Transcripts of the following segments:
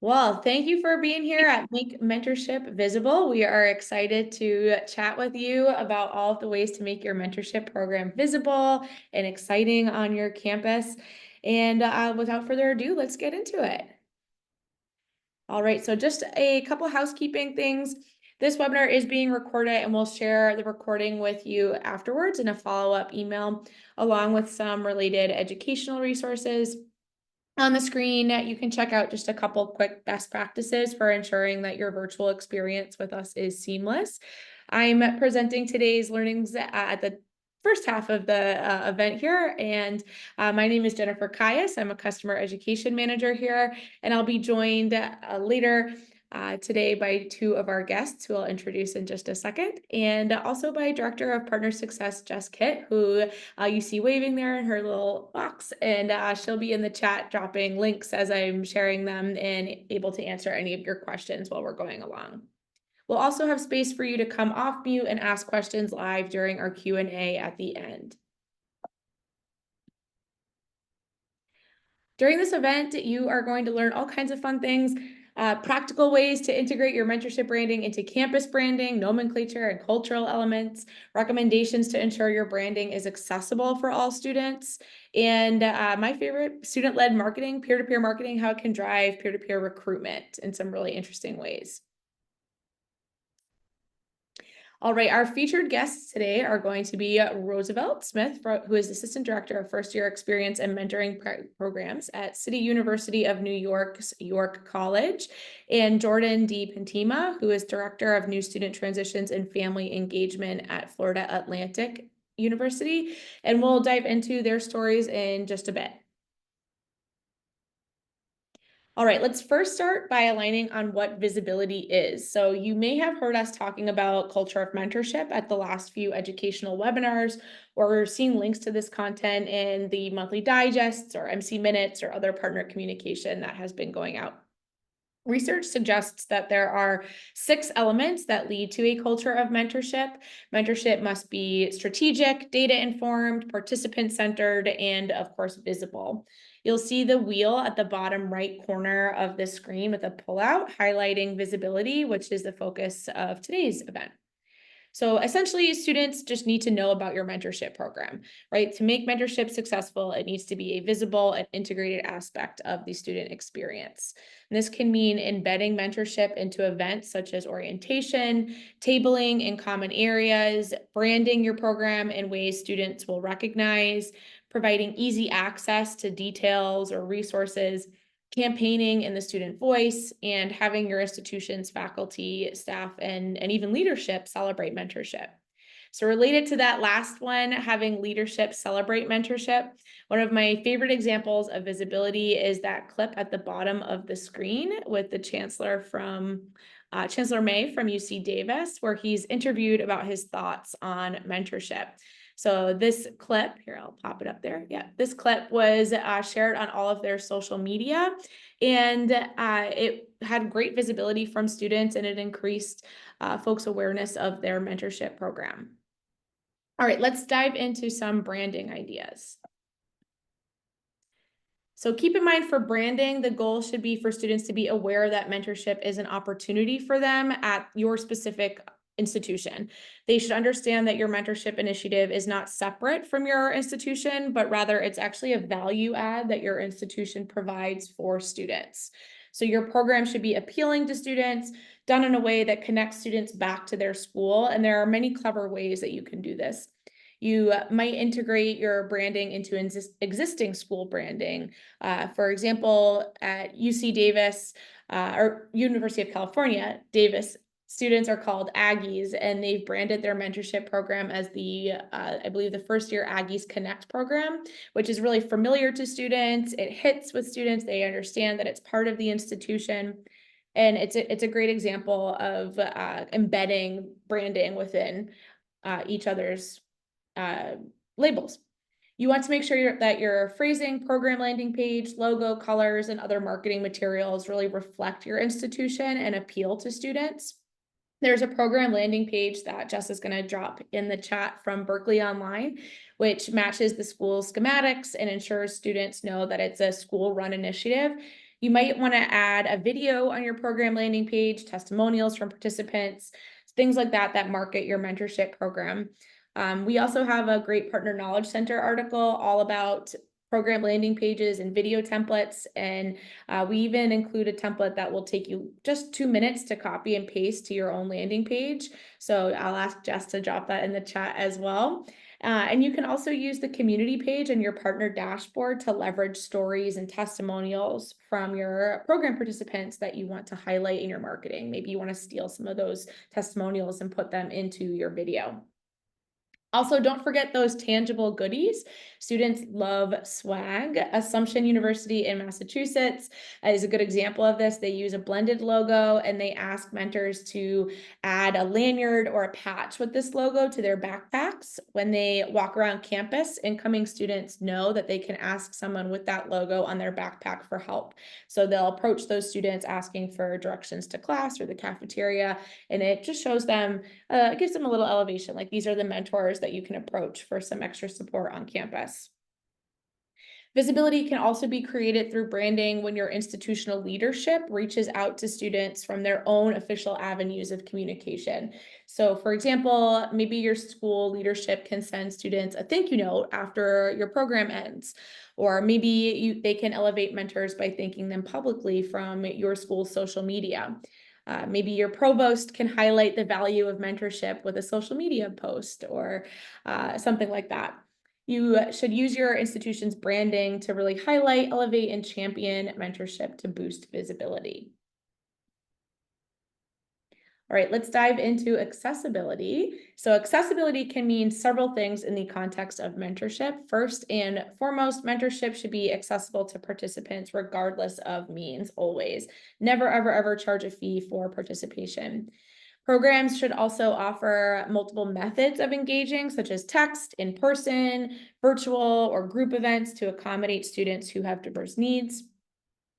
Well, thank you for being here at Make Mentorship Visible. We are excited to chat with you about all of the ways to make your mentorship program visible and exciting on your campus. And without further ado, let's get into it. All right, so just a couple housekeeping things. This webinar is being recorded and we'll share the recording with you afterwards in a follow-up email, along with some related educational resources. On the screen, you can check out just a couple quick best practices for ensuring that your virtual experience with us is seamless. I'm presenting today's learnings at the first half of the event here, and my name is Jennifer Caius. I'm a customer education manager here, and I'll be joined later today by two of our guests who I'll introduce in just a second, and also by Director of Partner Success, Jess Kitt, who you see waving there in her little box, and she'll be in the chat dropping links as I'm sharing them and able to answer any of your questions while we're going along. We'll also have space for you to come off mute and ask questions live during our Q&A at the end. During this event, you are going to learn all kinds of fun things, practical ways to integrate your mentorship branding into campus branding, nomenclature, and cultural elements, recommendations to ensure your branding is accessible for all students, and my favorite, student-led marketing, peer-to-peer marketing, how it can drive peer-to-peer recruitment in some really interesting ways. All right, our featured guests today are going to be Roosevelt Smith, who is Assistant Director of First Year Experience and Mentoring Programs at City University of New York's York College, and Jordan D. Pentima, who is Director of New Student Transitions and Family Engagement at Florida Atlantic University. And we'll dive into their stories in just a bit. All right, let's first start by aligning on what visibility is. So you may have heard us talking about culture of mentorship at the last few educational webinars, or seen links to this content in the monthly digests or MC Minutes or other partner communication that has been going out. Research suggests that there are 6 elements that lead to a culture of mentorship. Mentorship must be strategic, data-informed, participant-centered, and of course, visible. You'll see the wheel at the bottom right corner of the screen with a pullout highlighting visibility, which is the focus of today's event. So essentially, students just need to know about your mentorship program, right? To make mentorship successful, it needs to be a visible and integrated aspect of the student experience. And this can mean embedding mentorship into events such as orientation, tabling in common areas, branding your program in ways students will recognize, providing easy access to details or resources, campaigning in the student voice, and having your institution's faculty, staff, and even leadership celebrate mentorship. So related to that last one, having leadership celebrate mentorship, one of my favorite examples of visibility is that clip at the bottom of the screen with the Chancellor May from UC Davis, where he's interviewed about his thoughts on mentorship. So this clip, here, I'll pop it up there. Yeah, this clip was shared on all of their social media, and it had great visibility from students, and it increased folks' awareness of their mentorship program. All right, let's dive into some branding ideas. So keep in mind, for branding, the goal should be for students to be aware that mentorship is an opportunity for them at your specific institution. They should understand that your mentorship initiative is not separate from your institution, but rather it's actually a value add that your institution provides for students. So your program should be appealing to students, done in a way that connects students back to their school. And there are many clever ways that you can do this. You might integrate your branding into existing school branding. For example, at UC Davis or University of California, Davis, students are called Aggies, and they've branded their mentorship program as the, I believe, the First Year Aggies Connect program, which is really familiar to students. It hits with students. They understand that it's part of the institution. And it's a great example of embedding branding within each other's labels. You want to make sure that your phrasing, program landing page, logo, colors, and other marketing materials really reflect your institution and appeal to students. There's a program landing page that Jess is going to drop in the chat from Berkeley Online, which matches the school schematics and ensures students know that it's a school-run initiative. You might want to add a video on your program landing page, testimonials from participants, things like that that market your mentorship program. We also have a great Partner Knowledge Center article all about program landing pages and video templates. And we even include a template that will take you just 2 minutes to copy and paste to your own landing page. So I'll ask Jess to drop that in the chat as well. And you can also use the community page in your partner dashboard to leverage stories and testimonials from your program participants that you want to highlight in your marketing. Maybe you want to steal some of those testimonials and put them into your video. Also, don't forget those tangible goodies. Students love swag. Assumption University in Massachusetts is a good example of this. They use a blended logo and they ask mentors to add a lanyard or a patch with this logo to their backpacks. When they walk around campus, incoming students know that they can ask someone with that logo on their backpack for help. So they'll approach those students asking for directions to class or the cafeteria, and it just shows them, it gives them a little elevation. Like, these are the mentors that you can approach for some extra support on campus. Visibility can also be created through branding when your institutional leadership reaches out to students from their own official avenues of communication. So, for example, maybe your school leadership can send students a thank you note after your program ends, or maybe they can elevate mentors by thanking them publicly from your school's social media. Maybe your provost can highlight the value of mentorship with a social media post or something like that. You should use your institution's branding to really highlight, elevate, and champion mentorship to boost visibility. All right, let's dive into accessibility. So accessibility can mean several things in the context of mentorship. First and foremost, mentorship should be accessible to participants regardless of means, always. Never, ever, ever charge a fee for participation. Programs should also offer multiple methods of engaging, such as text, in person, virtual, or group events to accommodate students who have diverse needs.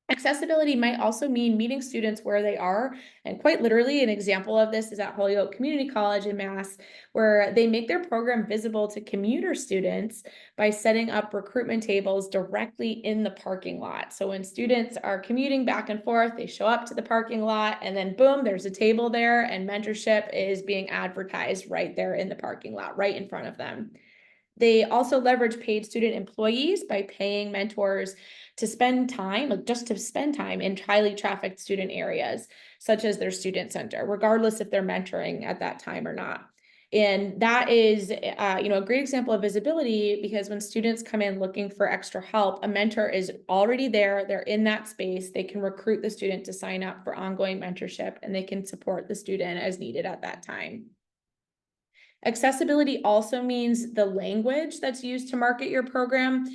Accessibility might also mean meeting students where they are, and quite literally, an example of this is at Holyoke Community College in Mass, where they make their program visible to commuter students by setting up recruitment tables directly in the parking lot. So when students are commuting back and forth, they show up to the parking lot, and then boom, there's a table there, and mentorship is being advertised right there in the parking lot, right in front of them. They also leverage paid student employees by paying mentors to spend time, like just to spend time in highly trafficked student areas, such as their student center, regardless if they're mentoring at that time or not. And that is, a great example of visibility, because when students come in looking for extra help, a mentor is already there. They're in that space. They can recruit the student to sign up for ongoing mentorship, and they can support the student as needed at that time. Accessibility also means the language that's used to market your program.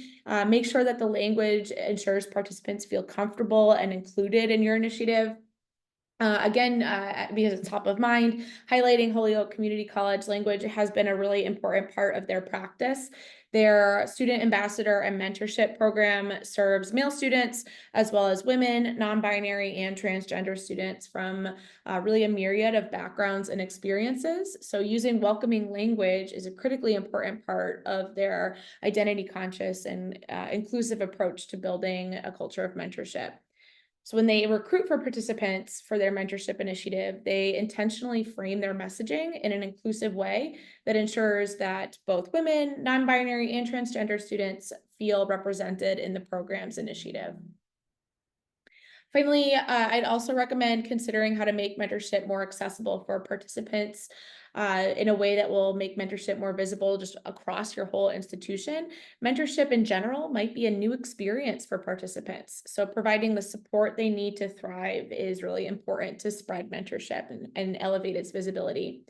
Make sure that the language ensures participants feel comfortable and included in your initiative. Again, because it's top of mind, highlighting Holyoke Community College language has been a really important part of their practice. Their student ambassador and mentorship program serves male students as well as women, non-binary, and transgender students from really a myriad of backgrounds and experiences. So using welcoming language is a critically important part of their identity conscious and inclusive approach to building a culture of mentorship. So when they recruit for participants for their mentorship initiative, they intentionally frame their messaging in an inclusive way that ensures that both women, non-binary, and transgender students feel represented in the program's initiative. Finally, I'd also recommend considering how to make mentorship more accessible for participants in a way that will make mentorship more visible just across your whole institution. Mentorship in general might be a new experience for participants. So providing the support they need to thrive is really important to spread mentorship and elevate its visibility.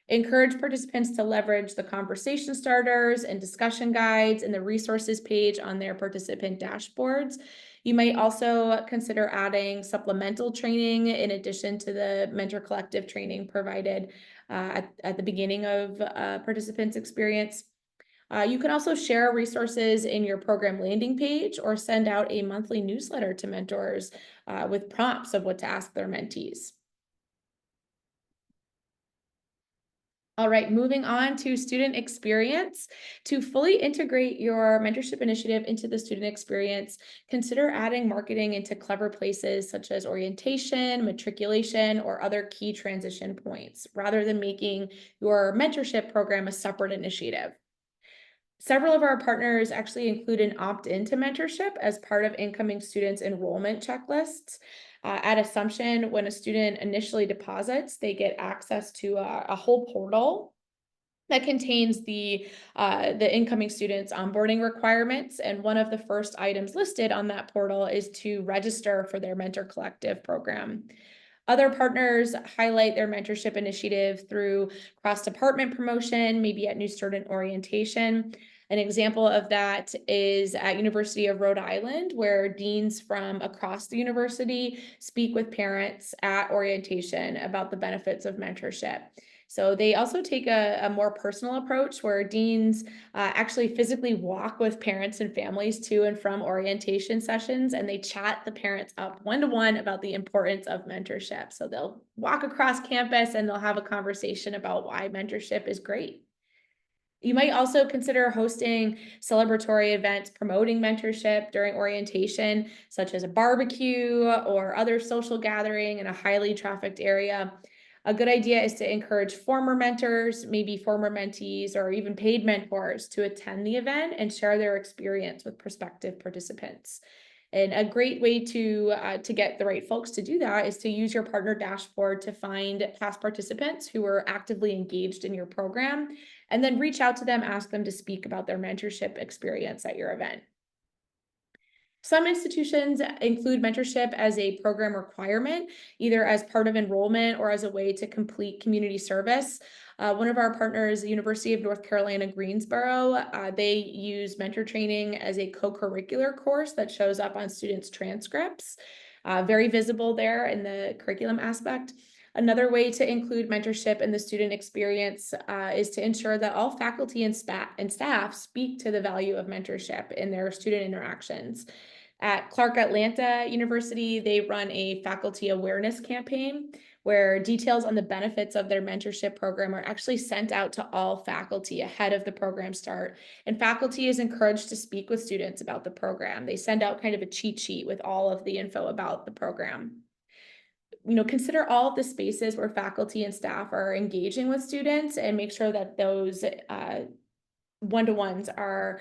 Encourage participants to leverage the conversation starters and discussion guides and the resources page on their participant dashboards. You might also consider adding supplemental training in addition to the Mentor Collective training provided at the beginning of participants' experience. You can also share resources in your program landing page or send out a monthly newsletter to mentors with prompts of what to ask their mentees. All right, moving on to student experience. To fully integrate your mentorship initiative into the student experience, consider adding marketing into clever places such as orientation, matriculation, or other key transition points, rather than making your mentorship program a separate initiative. Several of our partners actually include an opt-in to mentorship as part of incoming students' enrollment checklists. At Assumption, when a student initially deposits, they get access to a whole portal that contains the incoming students' onboarding requirements. And one of the first items listed on that portal is to register for their Mentor Collective program. Other partners highlight their mentorship initiative through cross-department promotion, maybe at new student orientation. An example of that is at University of Rhode Island, where deans from across the university speak with parents at orientation about the benefits of mentorship. So they also take a more personal approach where deans actually physically walk with parents and families to and from orientation sessions, and they chat the parents up one-to-one about the importance of mentorship. So they'll walk across campus and they'll have a conversation about why mentorship is great. You might also consider hosting celebratory events promoting mentorship during orientation, such as a barbecue or other social gathering in a highly trafficked area. A good idea is to encourage former mentors, maybe former mentees, or even paid mentors to attend the event and share their experience with prospective participants. And a great way to get the right folks to do that is to use your partner dashboard to find past participants who are actively engaged in your program, and then reach out to them, ask them to speak about their mentorship experience at your event. Some institutions include mentorship as a program requirement, either as part of enrollment or as a way to complete community service. One of our partners, the University of North Carolina, Greensboro, they use mentor training as a co-curricular course that shows up on students' transcripts, very visible there in the curriculum aspect. Another way to include mentorship in the student experience is to ensure that all faculty and staff speak to the value of mentorship in their student interactions. At Clark Atlanta University, they run a faculty awareness campaign where details on the benefits of their mentorship program are actually sent out to all faculty ahead of the program start. And faculty is encouraged to speak with students about the program. They send out kind of a cheat sheet with all of the info about the program. Consider all of the spaces where faculty and staff are engaging with students and make sure that those one-to-ones are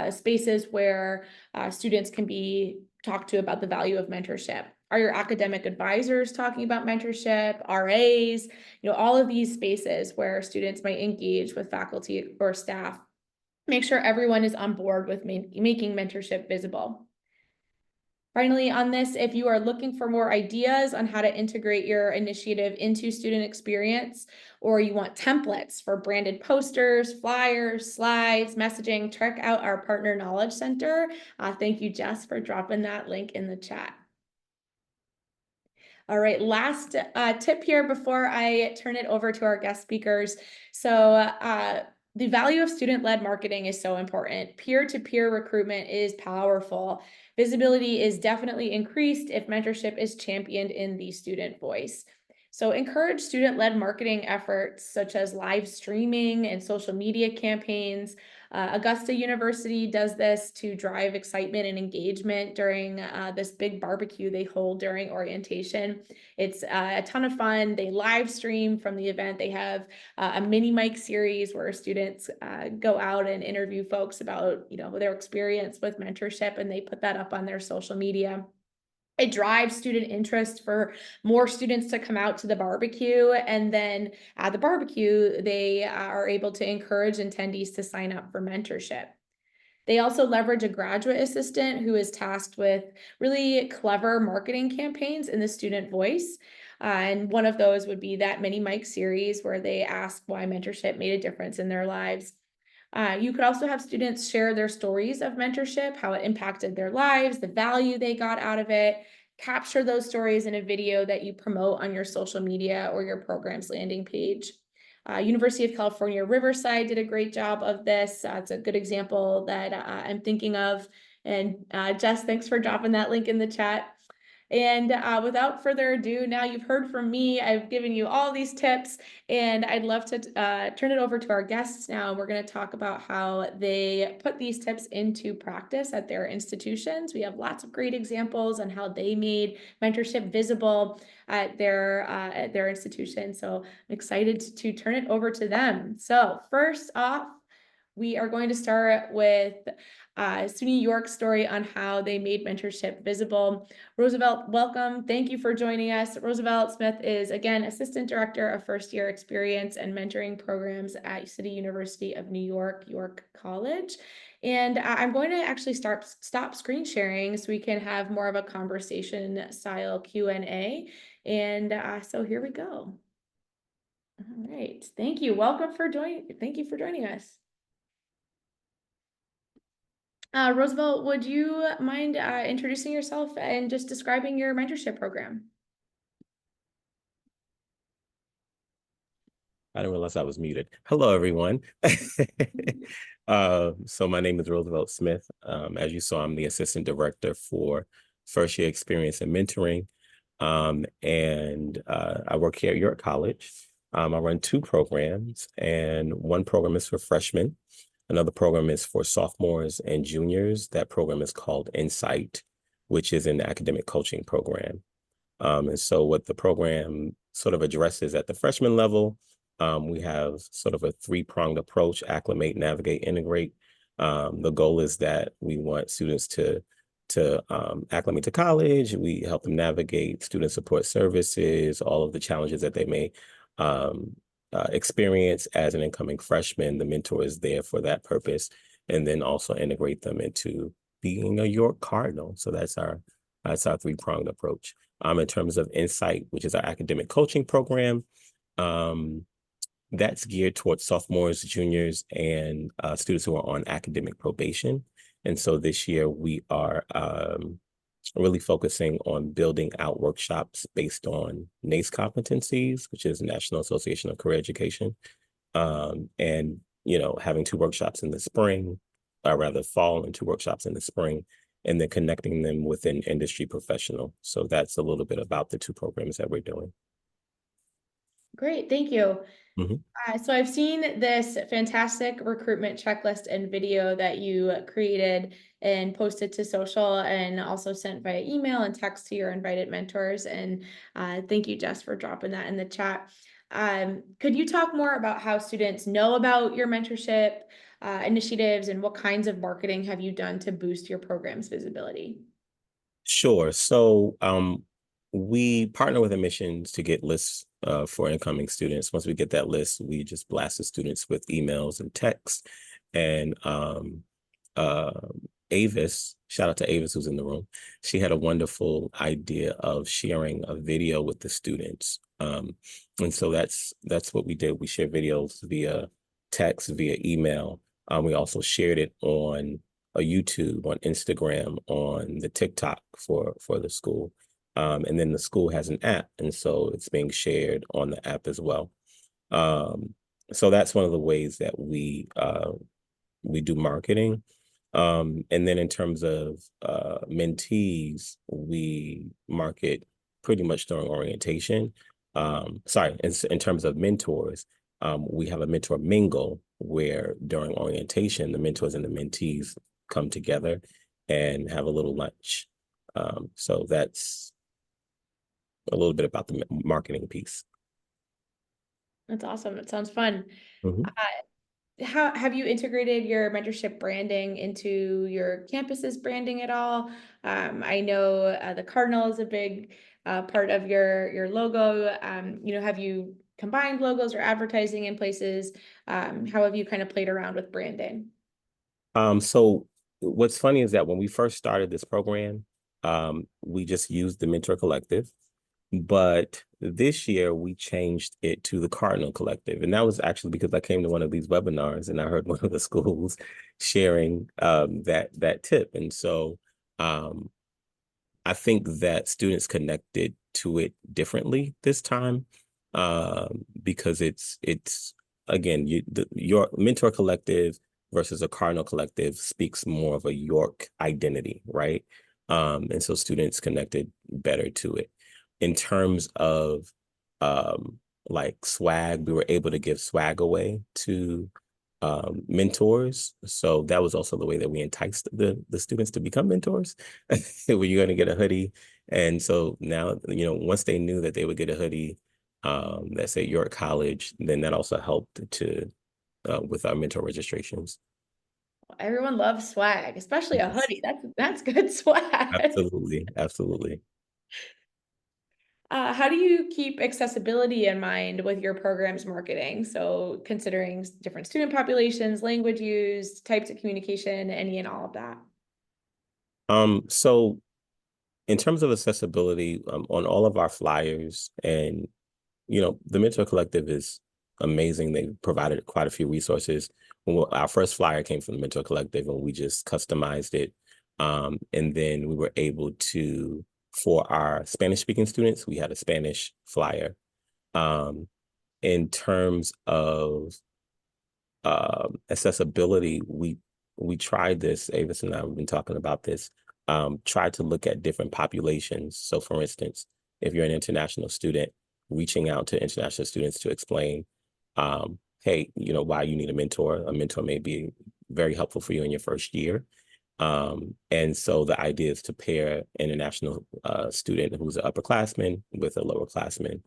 spaces where students can be talked to about the value of mentorship. Are your academic advisors talking about mentorship, RAs, all of these spaces where students might engage with faculty or staff. Make sure everyone is on board with making mentorship visible. Finally, on this, if you are looking for more ideas on how to integrate your initiative into student experience, or you want templates for branded posters, flyers, slides, messaging, check out our Partner Knowledge Center. Thank you, Jess, for dropping that link in the chat. All right, last tip here before I turn it over to our guest speakers. So the value of student-led marketing is so important. Peer-to-peer recruitment is powerful. Visibility is definitely increased if mentorship is championed in the student voice. So encourage student-led marketing efforts such as live streaming and social media campaigns. Augusta University does this to drive excitement and engagement during this big barbecue they hold during orientation. It's a ton of fun. They live stream from the event. They have a mini mic series where students go out and interview folks about their experience with mentorship, and they put that up on their social media. It drives student interest for more students to come out to the barbecue. And then at the barbecue, they are able to encourage attendees to sign up for mentorship. They also leverage a graduate assistant who is tasked with really clever marketing campaigns in the student voice. And one of those would be that mini mic series where they ask why mentorship made a difference in their lives. You could also have students share their stories of mentorship, how it impacted their lives, the value they got out of it. Capture those stories in a video that you promote on your social media or your program's landing page. University of California, Riverside did a great job of this. It's a good example that I'm thinking of. And Jess, thanks for dropping that link in the chat. And without further ado, now you've heard from me. I've given you all these tips, and I'd love to turn it over to our guests now. We're going to talk about how they put these tips into practice at their institutions. We have lots of great examples on how they made mentorship visible at their institution. So I'm excited to turn it over to them. So first off, we are going to start with SUNY York's story on how they made mentorship visible. Roosevelt, welcome. Thank you for joining us. Roosevelt Smith is, again, Assistant Director of First Year Experience and Mentoring Programs at City University of New York, York College. And I'm going to actually stop screen sharing so we can have more of a conversation style Q&A. And so here we go. All right. Thank you. Thank you for joining us. Roosevelt, would you mind introducing yourself and just describing your mentorship program? I didn't realize I was muted. Hello, everyone. So my name is Roosevelt Smith. As you saw, I'm the Assistant Director for First Year Experience and Mentoring. I work here at York College. I run two programs, and one program is for freshmen. Another program is for sophomores and juniors. That program is called Insight, which is an academic coaching program. And so what the program sort of addresses at the freshman level, we have sort of a three-pronged approach: acclimate, navigate, integrate. The goal is that we want students to acclimate to college. We help them navigate student support services, all of the challenges that they may experience as an incoming freshman. The mentor is there for that purpose, and then also integrate them into being a York Cardinal. So that's our three-pronged approach. In terms of Insight, which is our academic coaching program, that's geared towards sophomores, juniors, and students who are on academic probation. And so this year we are really focusing on building out workshops based on NACE competencies, which is National Association of Career Education, and having two workshops in the spring, or rather fall, and two workshops in the spring, and then connecting them with an industry professional. So that's a little bit about the two programs that we're doing. Great, thank you. Mm-hmm. So I've seen this fantastic recruitment checklist and video that you created and posted to social, and also sent via email and text to your invited mentors. And thank you, Jess, for dropping that in the chat. Could you talk more about how students know about your mentorship initiatives, and what kinds of marketing have you done to boost your program's visibility? Sure. So we partner with admissions to get lists for incoming students. Once we get that list, we just blast the students with emails and texts. And Avis, shout out to Avis who's in the room, she had a wonderful idea of sharing a video with the students. And so that's what we did. We share videos via text, via email. We also shared it on a YouTube, on Instagram, on the TikTok for the school. And then the school has an app, and so it's being shared on the app as well. So that's one of the ways that we do marketing. And then in terms of mentees, we market pretty much during orientation. In terms of mentors, we have a mentor mingle where during orientation, the mentors and the mentees come together and have a little lunch. So that's a little bit about the marketing piece. That's awesome. It sounds fun. Mm-hmm. How have you integrated your mentorship branding into your campus's branding at all? I know the Cardinal is a big part of your logo. Have you combined logos or advertising in places? How have you kind of played around with branding? So what's funny is that when we first started this program, we just used the Mentor Collective. But this year we changed it to the Cardinal Collective. And that was actually because I came to one of these webinars and I heard one of the schools sharing that tip. And so I think that students connected to it differently this time, because it's again, your Mentor Collective versus a Cardinal Collective speaks more of a York identity, right? And so students connected better to it. In terms of like swag, we were able to give swag away to mentors. So that was also the way that we enticed the students to become mentors. Were you going to get a hoodie? And so now, once they knew that they would get a hoodie that said York College, then that also helped to with our mentor registrations. Everyone loves swag, especially a Yes, hoodie. That's good swag. absolutely, absolutely. How do you keep accessibility in mind with your program's marketing? So considering different student populations, language used, types of communication, any and all of that. So in terms of accessibility, on all of our flyers, and the Mentor Collective is amazing. They provided quite a few resources. Our first flyer came from the Mentor Collective, and we just customized it. And then we were able to, for our Spanish-speaking students, we had a Spanish flyer. In terms of accessibility, we tried this. Avis and I have been talking about this. Tried to look at different populations. So, for instance, if you're an international student, reaching out to international students to explain, hey, why you need a mentor. A mentor may be very helpful for you in your first year. And so the idea is to pair international student who's an upperclassman with a lowerclassman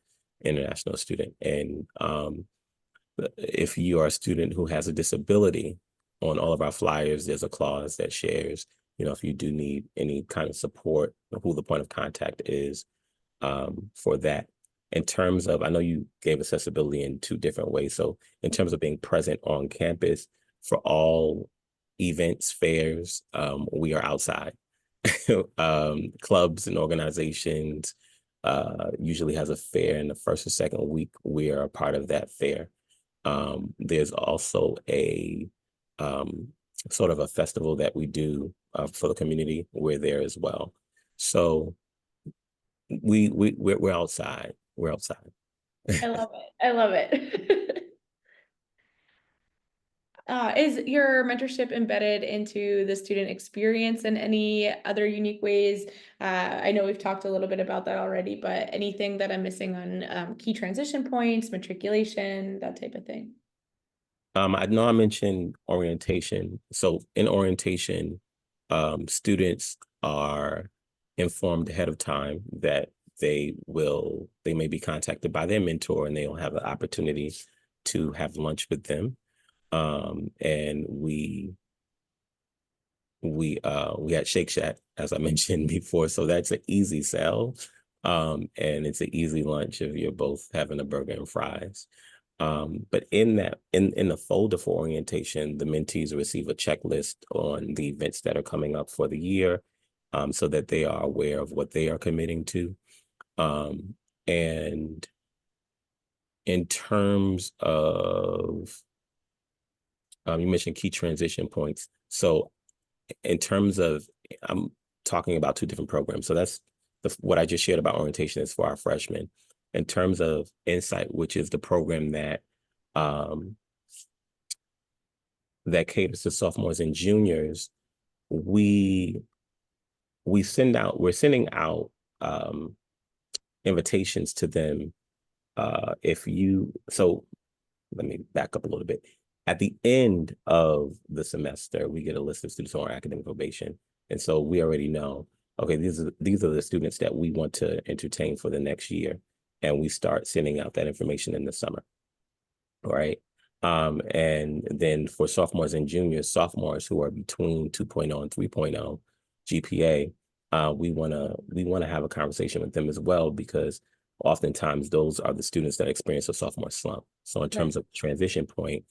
international student. And if you are a student who has a disability, on all of our flyers, there's a clause that shares, if you do need any kind of support, who the point of contact is for that. In terms of, I know you gave accessibility in two different ways. So in terms of being present on campus for all events, fairs, we are outside. Clubs and organizations usually has a fair in the first or second week. We are a part of that fair. There's also a sort of a festival that we do for the community. We're there as well. So we're outside. We're outside. I love it. I love it. Is your mentorship embedded into the student experience in any other unique ways? I know we've talked a little bit about that already, but anything that I'm missing on key transition points, matriculation, that type of thing? I know I mentioned orientation. So in orientation, students are informed ahead of time that they may be contacted by their mentor and they'll have an opportunity to have lunch with them. And we had Shake Shack, as I mentioned before, so that's an easy sell. And it's an easy lunch if you're both having a burger and fries. But in the folder for orientation, the mentees receive a checklist on the events that are coming up for the year, so that they are aware of what they are committing to. And in terms of, you mentioned key transition points. So in terms of, I'm talking about two different programs. So that's what I just shared about orientation is for our freshmen. In terms of Insight, which is the program um, that caters to sophomores and juniors, we're sending out invitations to them. So let me back up a little bit. At the end of the semester, we get a list of students on academic probation. And so we already know, okay, these are the students that we want to entertain for the next year. And we start sending out that information in the summer. Right. And then for sophomores and juniors, sophomores who are between 2.0 and 3.0 GPA, we want to have a conversation with them as well, because oftentimes those are the students that experience a sophomore slump. So in Right. terms of transition point,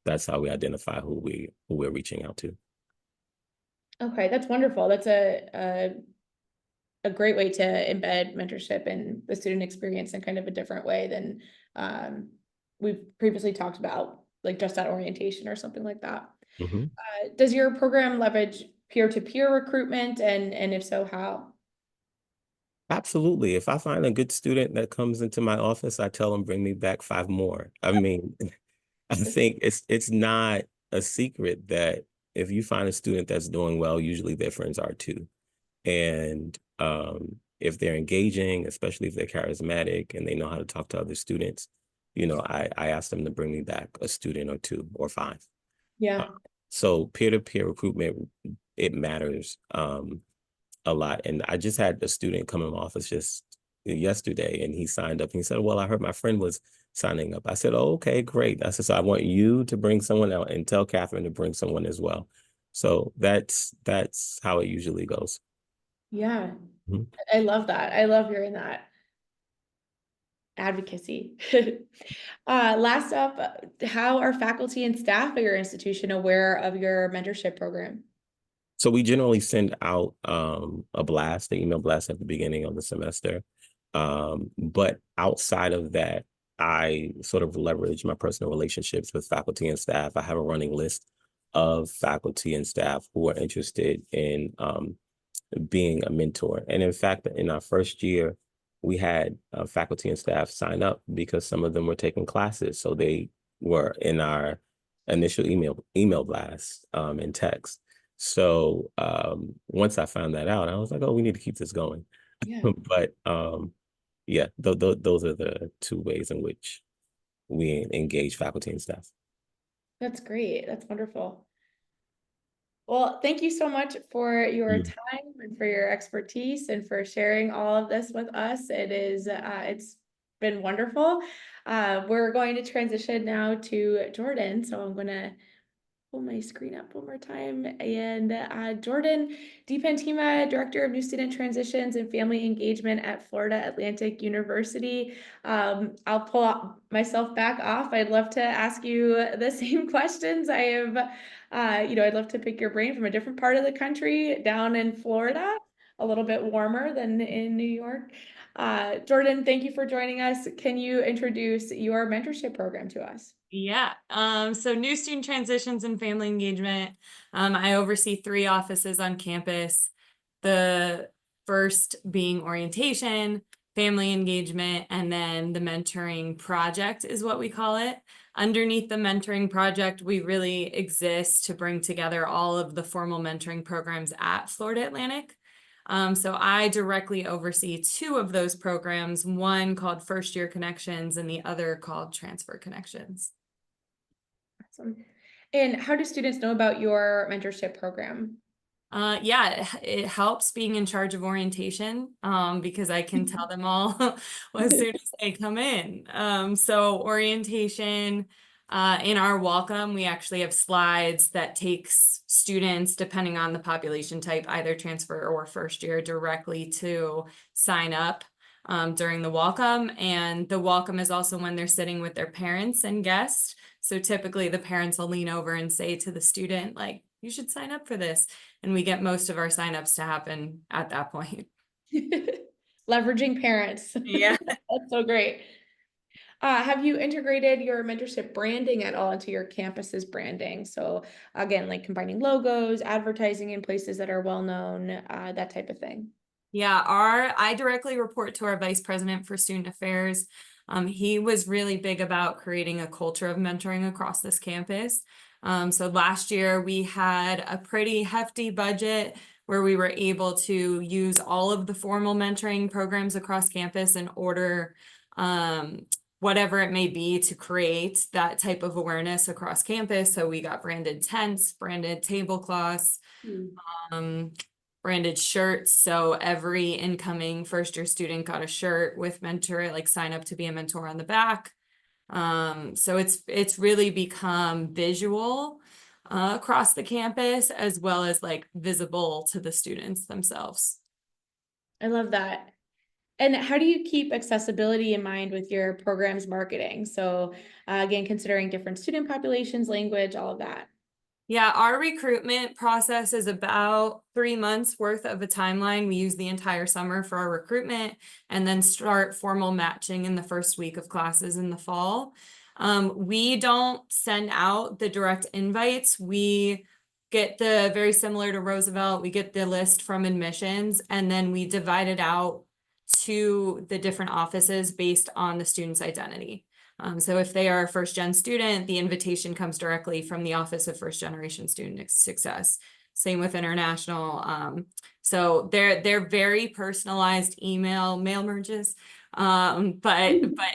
that's how we identify who we're reaching out to. Okay, that's wonderful. That's a great way to embed mentorship in the student experience in kind of a different way than we've previously talked about, like just at orientation or something like that. Mhm. Does your program leverage peer-to-peer recruitment, and if so, how? Absolutely. If I find a good student that comes into my office, I tell them, bring me back 5 more. I mean, I think it's not a secret that if you find a student that's doing well, usually their friends are too. And if they're engaging, especially if they're charismatic and they know how to talk to other students, I ask them to bring me back a student or two or five. Uh, Yeah. so peer-to-peer recruitment, it matters a lot. And I just had a student come in my office just yesterday, and he signed up. And he said, "Well, I heard my friend was signing up." I said, "Oh, okay, great." I said, "So I want you to bring someone out and tell Catherine to bring someone as well." So that's how it usually goes. Yeah. Mhm. I love that. I love hearing that. Advocacy. Last up, how are faculty and staff at your institution aware of your mentorship program? So we generally send out a blast, an email blast at the beginning of the semester. But outside of that, I sort of leverage my personal relationships with faculty and staff. I have a running list of faculty and staff who are interested in being a mentor. And in fact, in our first year, we had faculty and staff sign up because some of them were taking classes. So they were in our initial email blast and text. So once I found that out, I was like, oh, we need to keep this going. Yeah, But yeah, those are the two ways in which we engage faculty and staff. that's great. That's wonderful. Well, thank you so much for your Mm. time and for your expertise and for sharing all of this with us. It's been wonderful. We're going to transition now to Jordan. So I'm gonna pull my screen up one more time. And Jordan DiPantima, Director of New Student Transitions and Family Engagement at Florida Atlantic University. I'll pull myself back off. I'd love to ask you the same questions. I'd love to pick your brain from a different part of the country down in Florida, a little bit warmer than in New York. Jordan, thank you for joining us. Can you introduce your mentorship program to us? Yeah. So new student transitions and family engagement. I oversee 3 offices on campus. The first being orientation, family engagement, and then the mentoring project is what we call it. Underneath the mentoring project, we really exist to bring together all of the formal mentoring programs at Florida Atlantic. So I directly oversee 2 of those programs, one called First Year Connections and the other called Transfer Connections. Awesome. And how do students know about your mentorship program? Yeah, it helps being in charge of orientation because I can tell them all as soon as they come in. So orientation, in our welcome, we actually have slides that takes students, depending on the population type, either transfer or first year, directly to sign up during the welcome. And the welcome is also when they're sitting with their parents and guests. So typically the parents will lean over and say to the student, like, you should sign up for this. And we get most of our signups to happen at that point. Leveraging parents. Yeah. That's so great. Have you integrated your mentorship branding at all into your campus's branding? So again, like combining logos, advertising in places that are well known, that type of thing. Yeah, I directly report to our vice president for student affairs. He was really big about creating a culture of mentoring across this campus. So last year we had a pretty hefty budget where we were able to use all of the formal mentoring programs across campus in order, whatever it may be, to create that type of awareness across campus. So we got branded tents, branded tablecloths, um, branded shirts. So every incoming first year student got a shirt with mentor, like sign up to be a mentor on the back. So it's really become visual across the campus as well as like visible to the students themselves. I love that. And how do you keep accessibility in mind with your program's marketing? So again, considering different student populations, language, all of that. Yeah, our recruitment process is about 3 months worth of a timeline. We use the entire summer for our recruitment and then start formal matching in the first week of classes in the fall. We don't send out the direct invites. We get very similar to Roosevelt, we get the list from admissions and then we divide it out to the different offices based on the student's identity. So if they are a first-gen student, the invitation comes directly from the Office of First-Generation Student Success. Same with international. So they're very personalized mail merges. But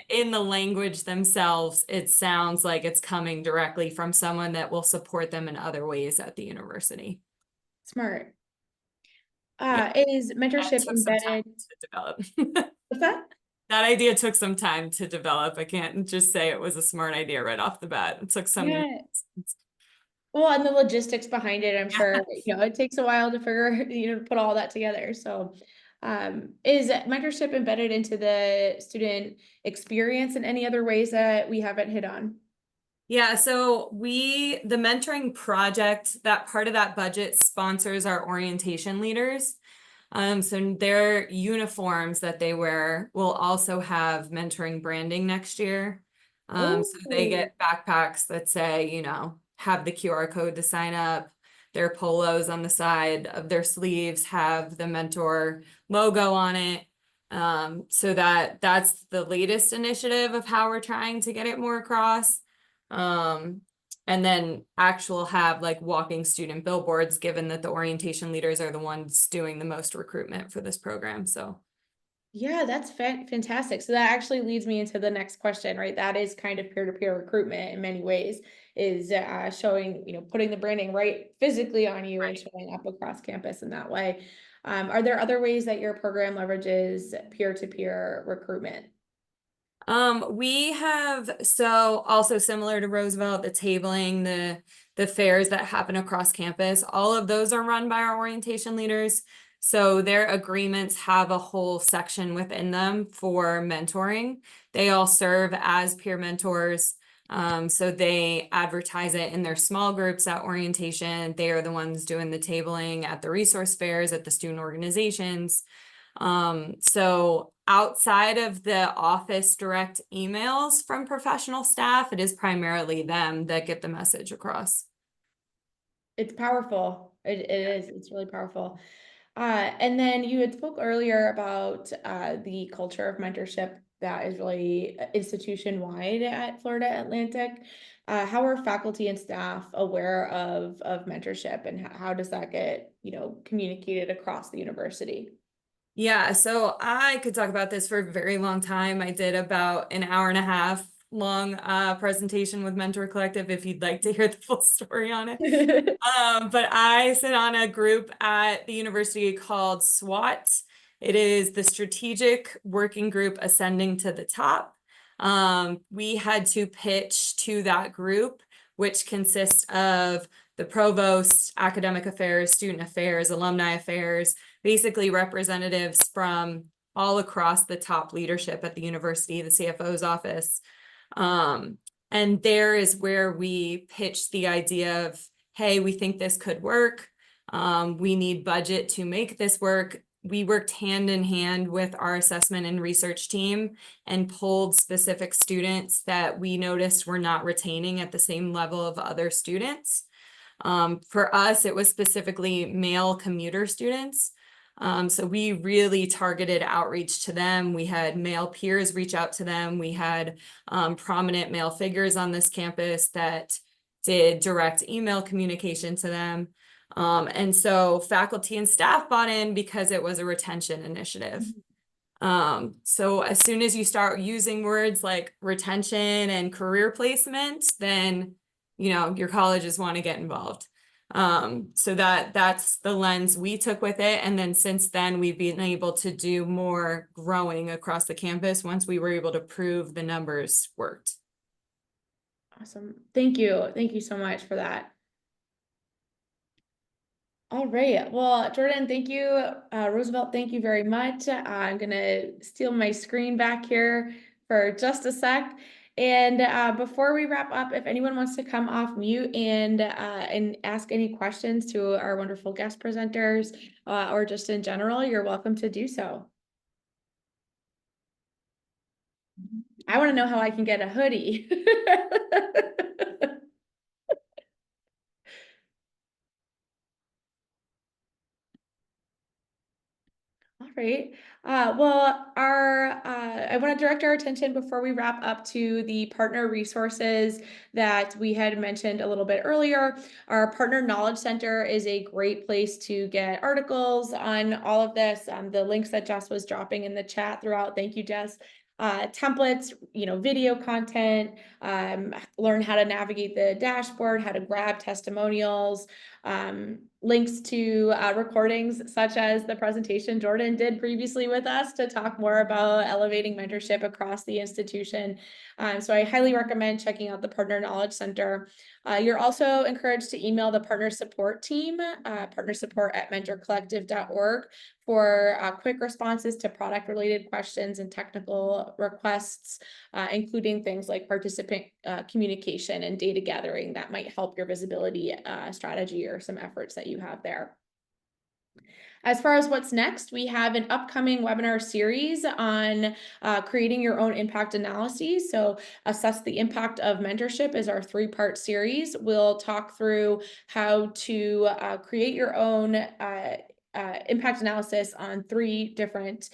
in the language themselves, it sounds like it's coming directly from someone that will support them in other ways at the university. Smart. Yeah, Is that mentorship took some time embedded? to develop. What's that? That idea took some time to develop. I can't just say it was a smart idea right off the bat. It took some. Yeah. Well, and the logistics behind it, I'm sure, Yeah. it takes a while to put all that together. So, is mentorship embedded into the student experience in any other ways that we haven't hit on? Yeah, so the mentoring project, that part of that budget sponsors our orientation leaders. So their uniforms that they wear will also have mentoring branding next year. So they Oh, get backpacks that say, have the QR code to sign up. Their polos on the side of their sleeves have the mentor logo on it. So that's the latest initiative of how we're trying to get it more across. And then have like walking student billboards, given that the orientation leaders are the ones doing the most recruitment for this program. So yeah, that's fantastic. So that actually leads me into the next question, right? That is kind of peer-to-peer recruitment in many ways, is showing, putting the branding right physically on you and right. showing up across campus in that way. Are there other ways that your program leverages peer-to-peer recruitment? We have, so also similar to Roosevelt, the tabling, the fairs that happen across campus, all of those are run by our orientation leaders. So their agreements have a whole section within them for mentoring. They all serve as peer mentors. So they advertise it in their small groups at orientation. They are the ones doing the tabling at the resource fairs, at the student organizations. So outside of the office direct emails from professional staff, it is primarily them that get the message across. It's powerful. It is. It's really powerful. And then you had spoke earlier about the culture of mentorship that is really institution wide at Florida Atlantic. How are faculty and staff aware of mentorship, and how does that get communicated across the university? Yeah, so I could talk about this for a very long time. I did about an hour and a half long presentation with Mentor Collective if you'd like to hear the full story on it. But I sit on a group at the university called SWAT. It is the Strategic Working Group Ascending to the Top. We had to pitch to that group, which consists of the provost, academic affairs, student affairs, alumni affairs, basically representatives from all across the top leadership at the university, the CFO's office. And there is where we pitched the idea of, hey, we think this could work. We need budget to make this work. We worked hand in hand with our assessment and research team and pulled specific students that we noticed were not retaining at the same level of other students. For us, it was specifically male commuter students. So we really targeted outreach to them. We had male peers reach out to them. We had prominent male figures on this campus that did direct email communication to them. And so faculty and staff bought in because it was a retention initiative. So as soon as you start using words like retention and career placement, then your colleges want to get involved. So that's the lens we took with it. And then since then, we've been able to do more growing across the campus once we were able to prove the numbers worked. Awesome. Thank you. Thank you so much for that. All right. Well, Jordan, thank you. Roosevelt, thank you very much. I'm going to steal my screen back here for just a sec. And before we wrap up, if anyone wants to come off mute and ask any questions to our wonderful guest presenters or just in general, you're welcome to do so. I want to know how I can get a hoodie. All right. Well, our I want to direct our attention before we wrap up to the partner resources that we had mentioned a little bit earlier. Our Partner Knowledge Center is a great place to get articles on all of this. The links that Jess was dropping in the chat throughout. Thank you, Jess. Templates, video content, learn how to navigate the dashboard, how to grab testimonials, links to recordings such as the presentation Jordan did previously with us to talk more about elevating mentorship across the institution. So I highly recommend checking out the Partner Knowledge Center. You're also encouraged to email the partner support team, partnersupport@mentorcollective.org, for quick responses to product related questions and technical requests, including things like participant communication and data gathering that might help your visibility strategy or some efforts that you have there. As far as what's next, we have an upcoming webinar series on creating your own impact analyses. So Assess the Impact of Mentorship is our 3-part series. We'll talk through how to create your own impact analysis on 3 different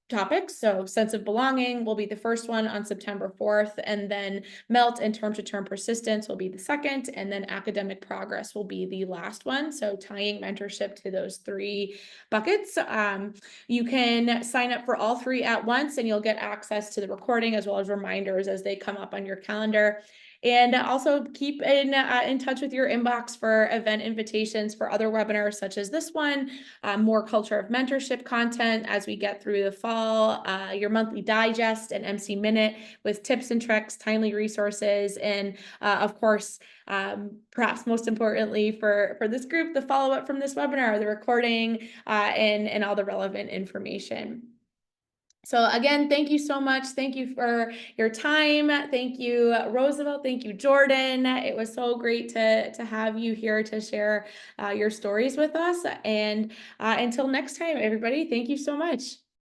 topics. So sense of belonging will be the first one on September 4th, and then MELT and term-to-term persistence will be the second, and then academic progress will be the last one. So tying mentorship to those 3 buckets. You can sign up for all 3 at once, and you'll get access to the recording as well as reminders as they come up on your calendar. And also keep in touch with your inbox for event invitations for other webinars such as this one, more culture of mentorship content as we get through the fall, your monthly digest and MC Minute with tips and tricks, timely resources, and of course, perhaps most importantly for this group, the follow-up from this webinar, the recording, and all the relevant information. So again, thank you so much. Thank you for your time. Thank you, Roosevelt. Thank you, Jordan. It was so great to have you here to share your stories with us. And until next time, everybody, thank you so much.